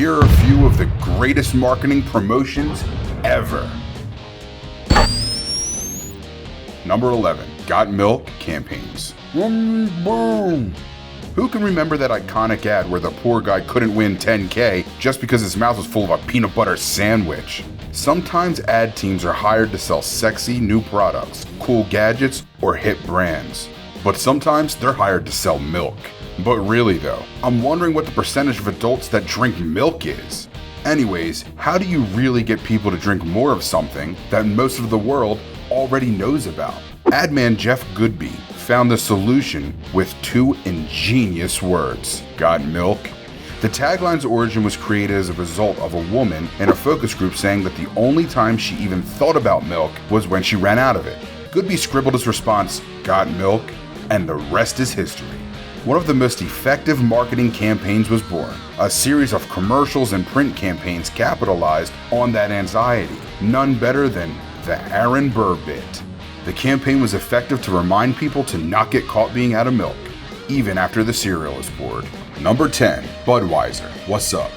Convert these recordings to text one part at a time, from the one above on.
here are a few of the greatest marketing promotions ever. Number 11, Got Milk campaigns. Boom! Who can remember that iconic ad where the poor guy couldn't win $10K just because his mouth was full of a peanut butter sandwich? Sometimes ad teams are hired to sell sexy new products, cool gadgets, or hit brands. But sometimes they're hired to sell milk. But really though, I'm wondering what the percentage of adults that drink milk is. Anyways, how do you really get people to drink more of something that most of the world already knows about? Ad man Jeff Goodby found the solution with two ingenious words: got milk. The tagline's origin was created as a result of a woman in a focus group saying that the only time she even thought about milk was when she ran out of it. Goodby scribbled his response, "Got milk," and the rest is history. One of the most effective marketing campaigns was born. A series of commercials and print campaigns capitalized on that anxiety. None better than the Aaron Burr bit. The campaign was effective to remind people to not get caught being out of milk, even after the cereal is poured. Number 10, Budweiser. What's up?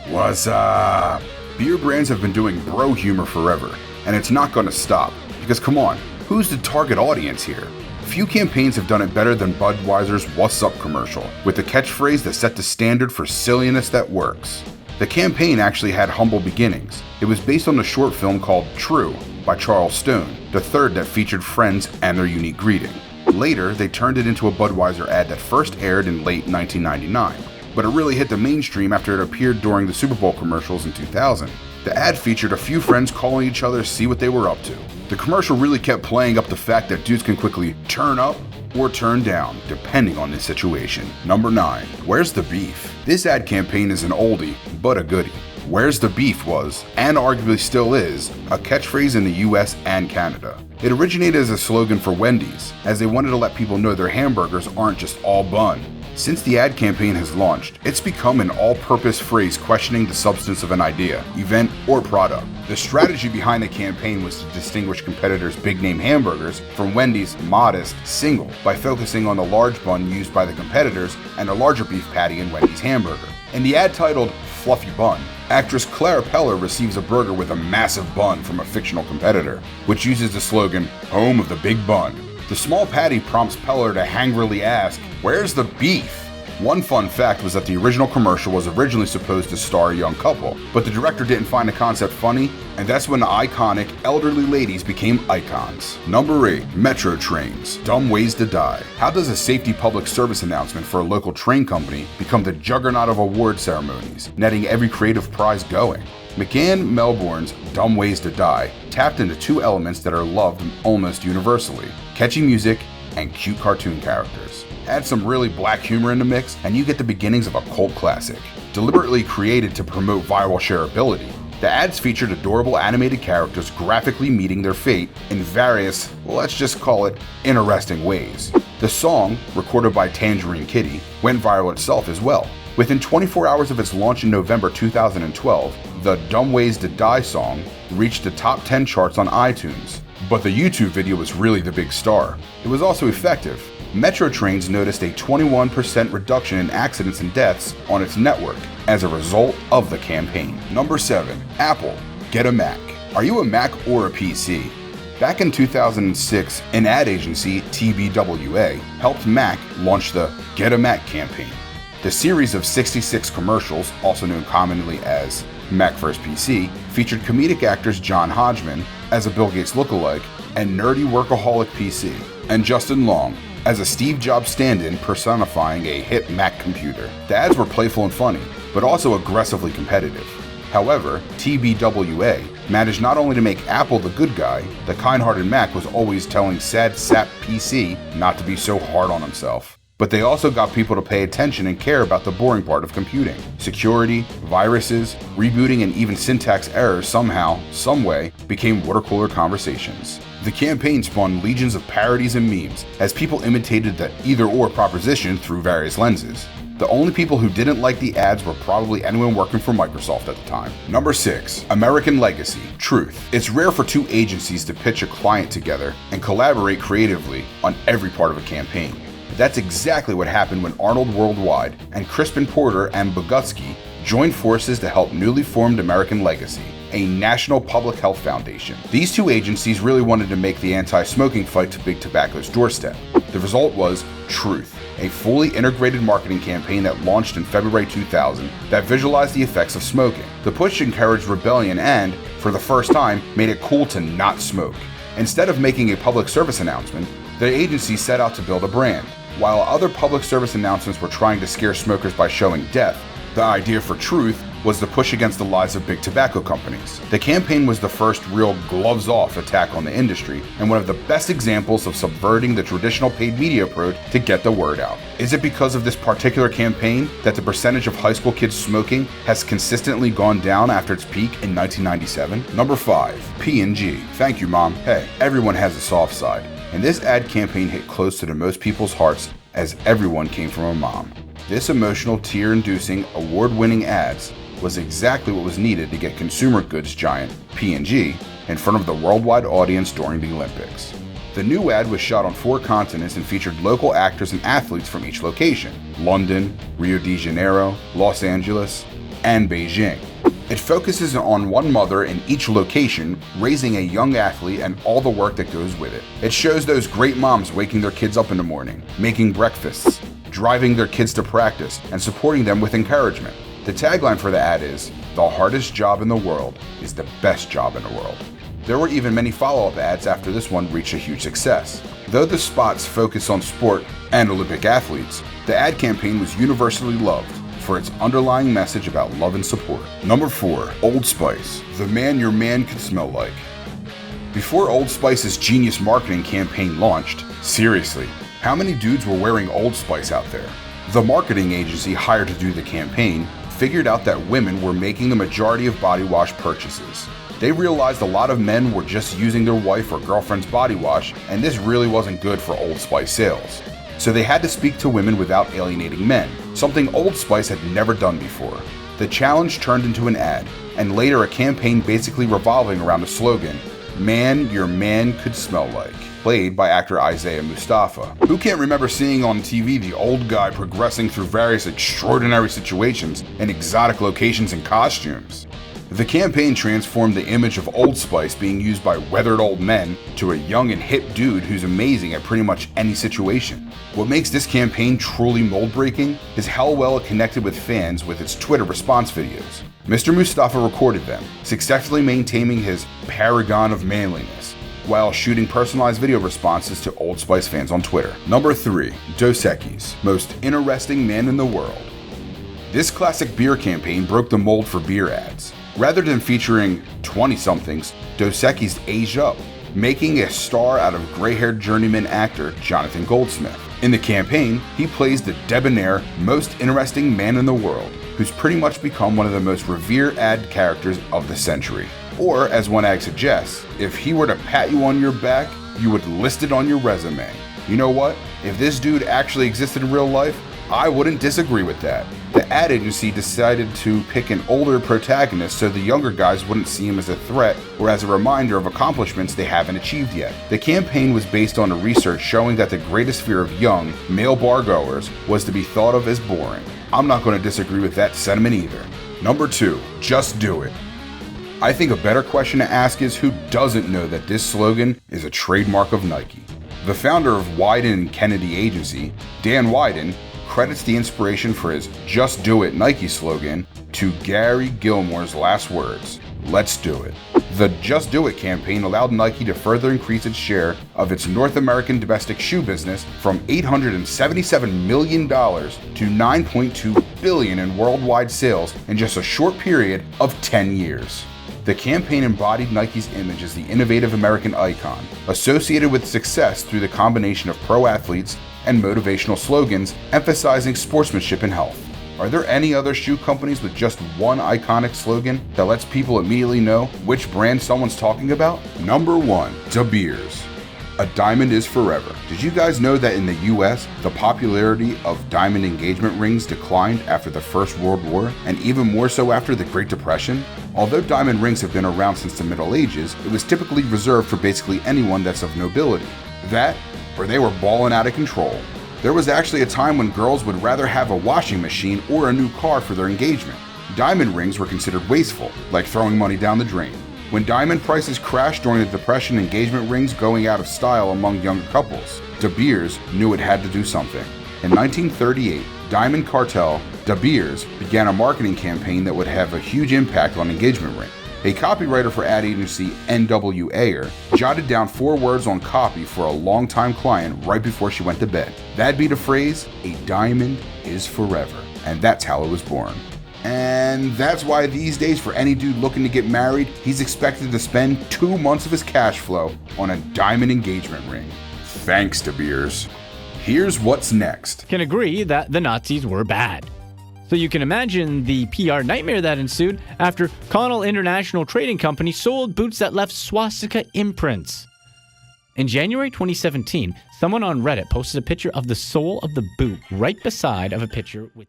What's up? Beer brands have been doing bro humor forever, and it's not gonna stop, because come on, who's the target audience here? Few campaigns have done it better than Budweiser's What's Up commercial, with a catchphrase that set the standard for silliness that works. The campaign actually had humble beginnings. It was based on a short film called True by Charles Stone, the third that featured friends and their unique greeting. Later, they turned it into a Budweiser ad that first aired in late 1999, but it really hit the mainstream after it appeared during the Super Bowl commercials in 2000. The ad featured a few friends calling each other to see what they were up to. The commercial really kept playing up the fact that dudes can quickly turn up or turn down, depending on the situation. Number 9, Where's the Beef? This ad campaign is an oldie, but a goodie. Where's the Beef was, and arguably still is, a catchphrase in the US and Canada. It originated as a slogan for Wendys, as they wanted to let people know their hamburgers aren't just all bun. Since the ad campaign has launched, it's become an all-purpose phrase questioning the substance of an idea, event, or product. The strategy behind the campaign was to distinguish competitors' big-name hamburgers from Wendy's modest single by focusing on the large bun used by the competitors and a larger beef patty in Wendy's hamburger. In the ad titled Fluffy Bun, actress Clara Peller receives a burger with a massive bun from a fictional competitor, which uses the slogan, "Home of the Big Bun." The small patty prompts Peller to hungrily ask, "Where's the beef?" One fun fact was that the original commercial was originally supposed to star a young couple, but the director didn't find the concept funny, and that's when the iconic elderly ladies became icons. Number 8, Metro Trains. Dumb Ways to Die. How does a safety public service announcement for a local train company become the juggernaut of award ceremonies, netting every creative prize going? McCann Melbourne's Dumb Ways to Die tapped into two elements that are loved almost universally: catchy music and cute cartoon characters. Add some really black humor in the mix, and you get the beginnings of a cult classic. Deliberately created to promote viral shareability, the ads featured adorable animated characters graphically meeting their fate in various, let's just call it, interesting ways. The song, recorded by Tangerine Kitty, went viral itself as well. Within 24 hours of its launch in November 2012, the Dumb Ways to Die song reached the top 10 charts on iTunes. But the YouTube video was really the big star. It was also effective. Metro Trains noticed a 21% reduction in accidents and deaths on its network as a result of the campaign. Number 7, Apple. Get a Mac. Are you a Mac or a PC? Back in 2006, an ad agency, TBWA, helped Mac launch the Get a Mac campaign. The series of 66 commercials, also known commonly as Mac vs. PC, featured comedic actors John Hodgman as a Bill Gates lookalike and nerdy workaholic PC, and Justin Long as a Steve Jobs stand-in personifying a hip Mac computer. The ads were playful and funny, but also aggressively competitive. However, TBWA managed not only to make Apple the good guy, the kind-hearted Mac was always telling sad sap PC not to be so hard on himself. But they also got people to pay attention and care about the boring part of computing. Security, viruses, rebooting, and even syntax errors somehow, someway, became water-cooler conversations. The campaign spawned legions of parodies and memes as people imitated the either-or proposition through various lenses. The only people who didn't like the ads were probably anyone working for Microsoft at the time. Number 6, American Legacy. Truth. It's rare for two agencies to pitch a client together and collaborate creatively on every part of a campaign. That's exactly what happened when Arnold Worldwide and Crispin Porter and Bogutsky joined forces to help newly formed American Legacy, a national public health foundation. These two agencies really wanted to make the anti-smoking fight to big tobacco's doorstep. The result was Truth, a fully integrated marketing campaign that launched in February 2000 that visualized the effects of smoking. The push encouraged rebellion and, for the first time, made it cool to not smoke. Instead of making a public service announcement, the agency set out to build a brand. While other public service announcements were trying to scare smokers by showing death, the idea for Truth was the push against the lies of big tobacco companies. The campaign was the first real gloves-off attack on the industry, and one of the best examples of subverting the traditional paid media approach to get the word out. Is it because of this particular campaign that the percentage of high school kids smoking has consistently gone down after its peak in 1997? Number 5. P&G. Thank you, Mom. Hey, everyone has a soft side, and this ad campaign hit close to most people's hearts as everyone came from a mom. This emotional, tear-inducing, award-winning ads was exactly what was needed to get consumer goods giant P&G in front of the worldwide audience during the Olympics. The new ad was shot on 4 continents and featured local actors and athletes from each location: London, Rio de Janeiro, Los Angeles, and Beijing. It focuses on one mother in each location raising a young athlete and all the work that goes with it. It shows those great moms waking their kids up in the morning, making breakfasts, driving their kids to practice, and supporting them with encouragement. The tagline for the ad is, "The hardest job in the world is the best job in the world." There were even many follow-up ads after this one reached a huge success. Though the spots focus on sport and Olympic athletes, the ad campaign was universally loved for its underlying message about love and support. Number 4. Old Spice. The man your man could smell like. Before Old Spice's genius marketing campaign launched, seriously, how many dudes were wearing Old Spice out there? The marketing agency hired to do the campaign figured out that women were making the majority of body wash purchases. They realized a lot of men were just using their wife or girlfriend's body wash, and this really wasn't good for Old Spice sales. So they had to speak to women without alienating men, something Old Spice had never done before. The challenge turned into an ad, and later a campaign basically revolving around the slogan, "Man your man could smell like," played by actor Isaiah Mustafa. Who can't remember seeing on TV the old guy progressing through various extraordinary situations in exotic locations and costumes? The campaign transformed the image of Old Spice being used by weathered old men to a young and hip dude who's amazing at pretty much any situation. What makes this campaign truly mold-breaking is how well it connected with fans with its Twitter response videos. Mr. Mustafa recorded them, successfully maintaining his paragon of manliness, while shooting personalized video responses to Old Spice fans on Twitter. Number 3. Dos Equis, most interesting man in the world. This classic beer campaign broke the mold for beer ads. Rather than featuring 20-somethings, Dos Equis aged up, making a star out of gray-haired journeyman actor Jonathan Goldsmith. In the campaign, he plays the debonair, most interesting man in the world, who's pretty much become one of the most revered ad characters of the century. Or, as one ad suggests, if he were to pat you on your back, you would list it on your resume. You know what? If this dude actually existed in real life, I wouldn't disagree with that. The ad agency decided to pick an older protagonist so the younger guys wouldn't see him as a threat or as a reminder of accomplishments they haven't achieved yet. The campaign was based on a research showing that the greatest fear of young, male bargoers was to be thought of as boring. I'm not going to disagree with that sentiment either. Number 2. Just do it. I think a better question to ask is who doesn't know that this slogan is a trademark of Nike. The founder of Wieden & Kennedy Agency, Dan Wieden, credits the inspiration for his Just Do It Nike slogan to Gary Gilmore's last words, "Let's do it." The Just Do It campaign allowed Nike to further increase its share of its North American domestic shoe business from $877 million to $9.2 billion in worldwide sales in just a short period of 10 years. The campaign embodied Nike's image as the innovative American icon, associated with success through the combination of pro athletes and motivational slogans emphasizing sportsmanship and health. Are there any other shoe companies with just one iconic slogan that lets people immediately know which brand someone's talking about? Number 1. De Beers. A diamond is forever. Did you guys know that in the US, the popularity of diamond engagement rings declined after the First World War, and even more so after the Great Depression? Although diamond rings have been around since the Middle Ages, it was typically reserved for basically anyone that's of nobility. That, or they were balling out of control. There was actually a time when girls would rather have a washing machine or a new car for their engagement. Diamond rings were considered wasteful, like throwing money down the drain. When diamond prices crashed during the Depression, engagement rings going out of style among younger couples, De Beers knew it had to do something. In 1938, Diamond cartel De Beers began a marketing campaign that would have a huge impact on engagement ring. A copywriter for ad agency N.W. Ayer jotted down 4 words on copy for a longtime client right before she went to bed. That'd be the phrase, "A diamond is forever." And that's how it was born. And that's why these days, for any dude looking to get married, he's expected to spend 2 months of his cash flow on a diamond engagement ring. Thanks, De Beers. Here's what's next. Can agree that the Nazis were bad. So you can imagine the PR nightmare that ensued after Connell International Trading Company sold boots that left swastika imprints. In January 2017, someone on Reddit posted a picture of the sole of the boot right beside of a picture with